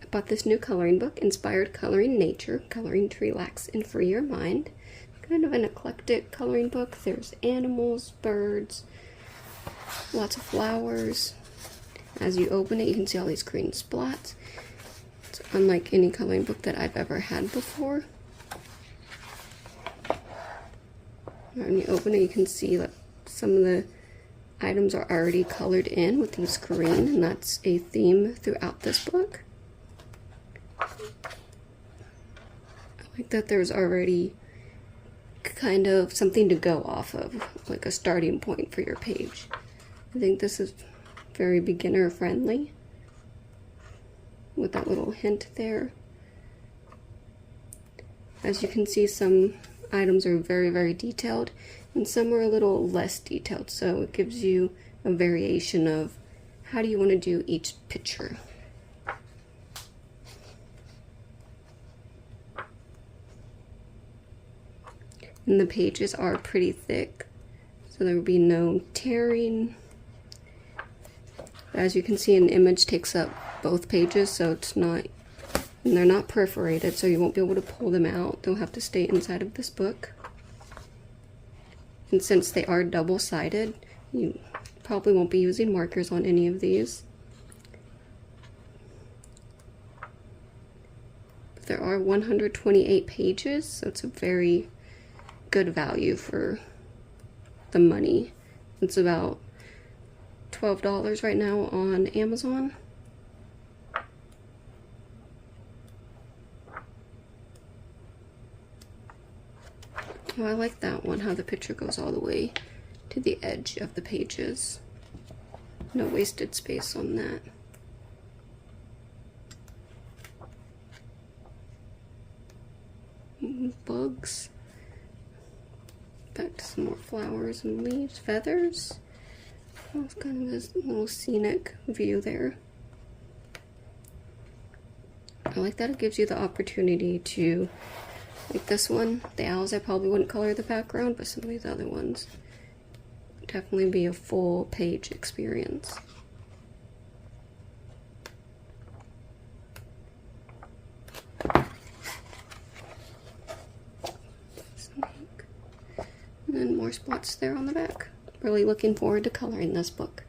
I bought this new coloring book, Inspired Coloring Nature, Coloring to Relax and Free Your Mind. Kind of an eclectic coloring book. There's animals, birds, lots of flowers. As you open it, you can see all these green spots. It's unlike any coloring book that I've ever had before. When you open it, you can see that some of the items are already colored in with these green, and that's a theme throughout this book. I like that there's already kind of something to go off of, like a starting point for your page. I think this is very beginner friendly with that little hint there. As you can see, some items are very, very detailed and some are a little less detailed, so it gives you a variation of how do you want to do each picture. And the pages are pretty thick, so there will be no tearing. As you can see, an image takes up both pages, so it's not, and they're not perforated, so you won't be able to pull them out. They'll have to stay inside of this book. And since they are double-sided, you probably won't be using markers on any of these. But there are 128 pages, so it's a very good value for the money. It's about $12 right now on Amazon. Oh, I like that one, how the picture goes all the way to the edge of the pages. No wasted space on that. Bugs. Back to some more flowers and leaves, feathers. Oh, it's kind of this little scenic view there. I like that it gives you the opportunity to, like this one, the owls, I probably wouldn't color the background, but some of these other ones would definitely be a full page experience. And then more spots there on the back. Really looking forward to coloring this book.